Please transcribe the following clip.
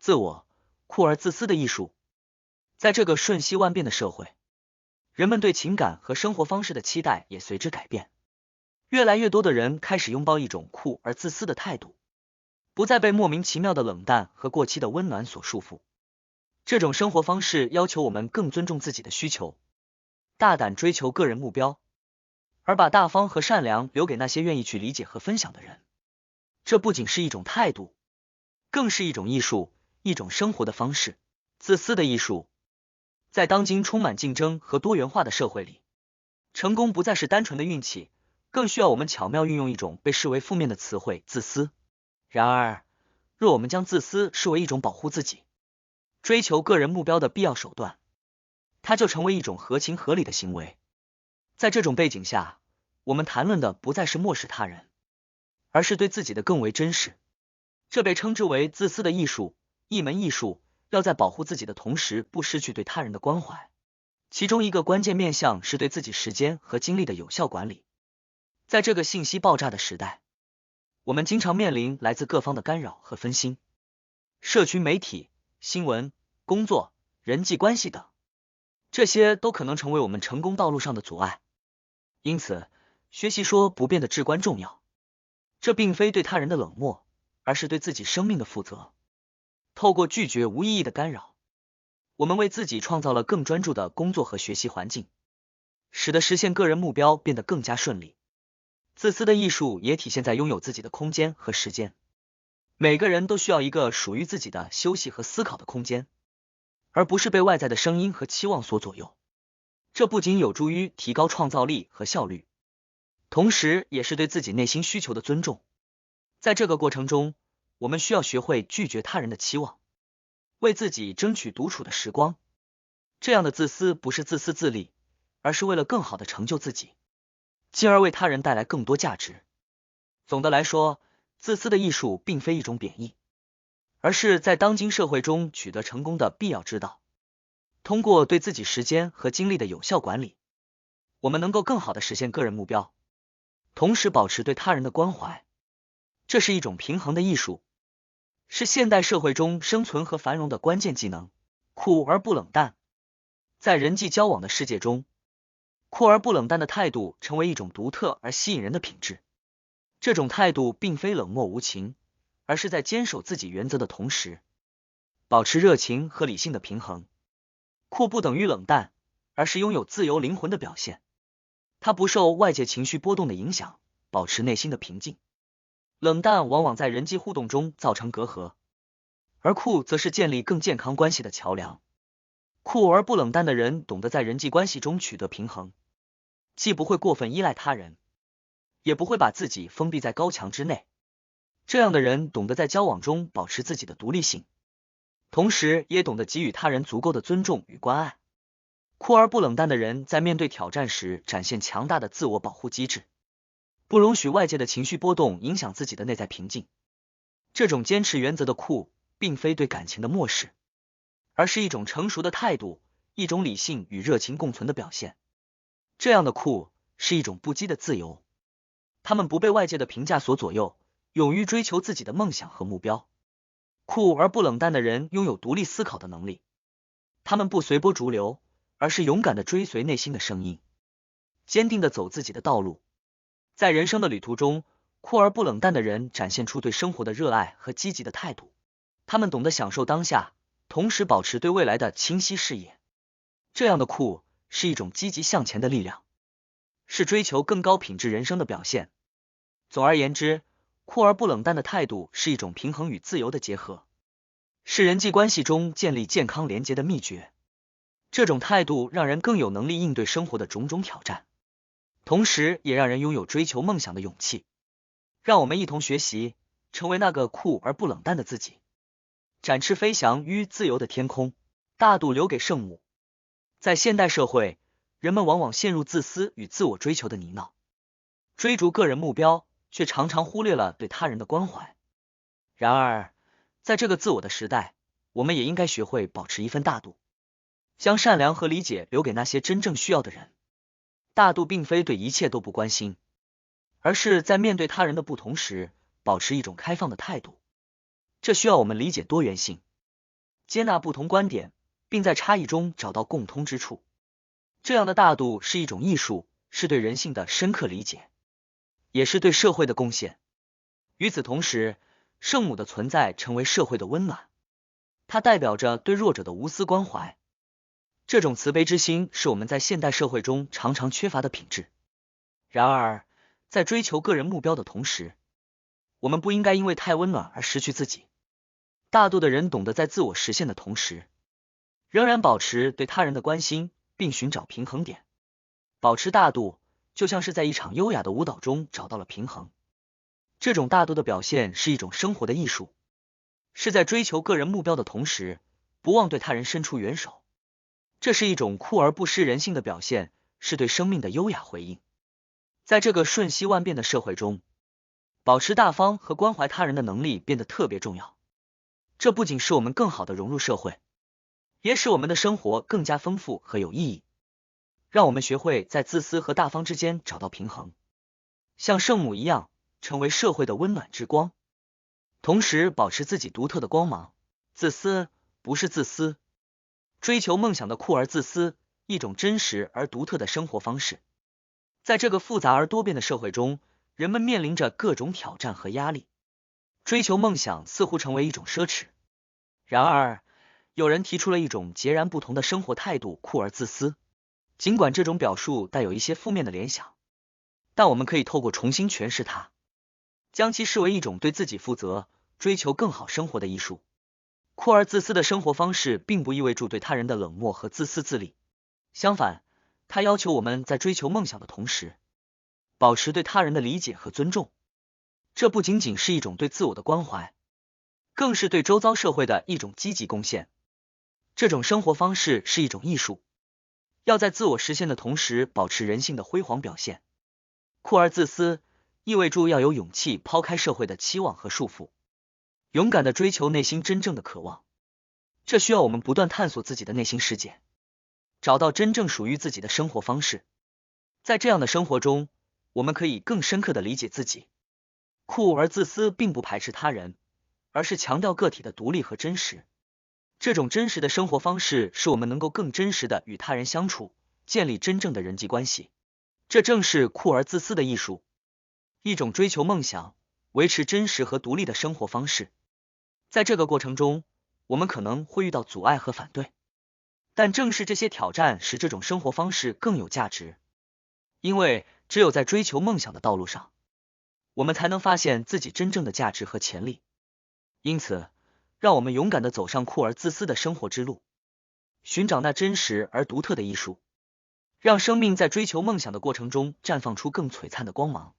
自我、酷而自私的艺术。在这个瞬息万变的社会，人们对情感和生活方式的期待也随之改变。越来越多的人开始拥抱一种酷而自私的态度，不再被莫名其妙的冷淡和过期的温暖所束缚。这种生活方式要求我们更尊重自己的需求，大胆追求个人目标，而把大方和善良留给那些愿意去理解和分享的人。这不仅是一种态度，更是一种艺术，一种生活的方式。自私的艺术。在当今充满竞争和多元化的社会里，成功不再是单纯的运气，更需要我们巧妙运用一种被视为负面的词汇——自私。然而，若我们将自私视为一种保护自己、追求个人目标的必要手段，它就成为一种合情合理的行为。在这种背景下，我们谈论的不再是漠视他人，而是对自己的更为珍视。这被称之为自私的艺术，一门艺术，要在保护自己的同时不失去对他人的关怀。其中一个关键面向是对自己时间和精力的有效管理。在这个信息爆炸的时代，我们经常面临来自各方的干扰和分心，社群媒体、新闻、工作、人际关系等，这些都可能成为我们成功道路上的阻碍。因此，学习说不变的至关重要。这并非对他人的冷漠，而是对自己生命的负责。透过拒绝无意义的干扰，我们为自己创造了更专注的工作和学习环境，使得实现个人目标变得更加顺利。自私的艺术也体现在拥有自己的空间和时间。每个人都需要一个属于自己的休息和思考的空间，而不是被外在的声音和期望所左右。这不仅有助于提高创造力和效率，同时也是对自己内心需求的尊重。在这个过程中，我们需要学会拒绝他人的期望，为自己争取独处的时光。这样的自私不是自私自利，而是为了更好的成就自己，进而为他人带来更多价值。总的来说，自私的艺术并非一种贬义，而是在当今社会中取得成功的必要之道。通过对自己时间和精力的有效管理，我们能够更好的实现个人目标，同时保持对他人的关怀。这是一种平衡的艺术，是现代社会中生存和繁荣的关键技能。酷而不冷淡。在人际交往的世界中，酷而不冷淡的态度成为一种独特而吸引人的品质。这种态度并非冷漠无情，而是在坚守自己原则的同时，保持热情和理性的平衡。酷不等于冷淡，而是拥有自由灵魂的表现。它不受外界情绪波动的影响，保持内心的平静。冷淡往往在人际互动中造成隔阂，而酷则是建立更健康关系的桥梁。酷而不冷淡的人懂得在人际关系中取得平衡，既不会过分依赖他人，也不会把自己封闭在高墙之内。这样的人懂得在交往中保持自己的独立性，同时也懂得给予他人足够的尊重与关爱。酷而不冷淡的人在面对挑战时展现强大的自我保护机制，不容许外界的情绪波动影响自己的内在平静。这种坚持原则的酷，并非对感情的漠视，而是一种成熟的态度，一种理性与热情共存的表现。这样的酷是一种不羁的自由，他们不被外界的评价所左右，勇于追求自己的梦想和目标。酷而不冷淡的人拥有独立思考的能力，他们不随波逐流，而是勇敢地追随内心的声音，坚定地走自己的道路。在人生的旅途中，酷而不冷淡的人展现出对生活的热爱和积极的态度。他们懂得享受当下，同时保持对未来的清晰视野。这样的酷是一种积极向前的力量，是追求更高品质人生的表现。总而言之，酷而不冷淡的态度是一种平衡与自由的结合，是人际关系中建立健康连结的秘诀。这种态度让人更有能力应对生活的种种挑战，同时也让人拥有追求梦想的勇气。让我们一同学习，成为那个酷而不冷淡的自己，展翅飞翔于自由的天空。大度留给圣母。在现代社会，人们往往陷入自私与自我追求的泥淖，追逐个人目标，却常常忽略了对他人的关怀。然而，在这个自我的时代，我们也应该学会保持一份大度，将善良和理解留给那些真正需要的人。大度并非对一切都不关心，而是在面对他人的不同时，保持一种开放的态度。这需要我们理解多元性，接纳不同观点，并在差异中找到共通之处。这样的大度是一种艺术，是对人性的深刻理解，也是对社会的贡献。与此同时，圣母的存在成为社会的温暖，它代表着对弱者的无私关怀。这种慈悲之心是我们在现代社会中常常缺乏的品质。然而，在追求个人目标的同时，我们不应该因为太温暖而失去自己。大度的人懂得在自我实现的同时，仍然保持对他人的关心，并寻找平衡点。保持大度，就像是在一场优雅的舞蹈中找到了平衡。这种大度的表现是一种生活的艺术，是在追求个人目标的同时，不忘对他人伸出援手。这是一种酷而不失人性的表现，是对生命的优雅回应。在这个瞬息万变的社会中，保持大方和关怀他人的能力变得特别重要。这不仅使我们更好地融入社会，也使我们的生活更加丰富和有意义。让我们学会在自私和大方之间找到平衡，像圣母一样，成为社会的温暖之光，同时保持自己独特的光芒。自私不是自私，追求梦想的酷而自私，一种真实而独特的生活方式。在这个复杂而多变的社会中，人们面临着各种挑战和压力，追求梦想似乎成为一种奢侈。然而，有人提出了一种截然不同的生活态度——酷而自私。尽管这种表述带有一些负面的联想，但我们可以透过重新诠释它，将其视为一种对自己负责、追求更好生活的艺术。酷而自私的生活方式并不意味着对他人的冷漠和自私自利，相反，它要求我们在追求梦想的同时，保持对他人的理解和尊重。这不仅仅是一种对自我的关怀，更是对周遭社会的一种积极贡献。这种生活方式是一种艺术，要在自我实现的同时保持人性的辉煌表现。酷而自私意味着要有勇气抛开社会的期望和束缚，勇敢地追求内心真正的渴望。这需要我们不断探索自己的内心世界，找到真正属于自己的生活方式。在这样的生活中，我们可以更深刻地理解自己。酷而自私并不排斥他人，而是强调个体的独立和真实。这种真实的生活方式使我们能够更真实地与他人相处，建立真正的人际关系。这正是酷而自私的艺术，一种追求梦想、维持真实和独立的生活方式。在这个过程中，我们可能会遇到阻碍和反对，但正是这些挑战使这种生活方式更有价值。因为只有在追求梦想的道路上，我们才能发现自己真正的价值和潜力。因此，让我们勇敢地走上酷而自私的生活之路，寻找那真实而独特的艺术，让生命在追求梦想的过程中绽放出更璀璨的光芒。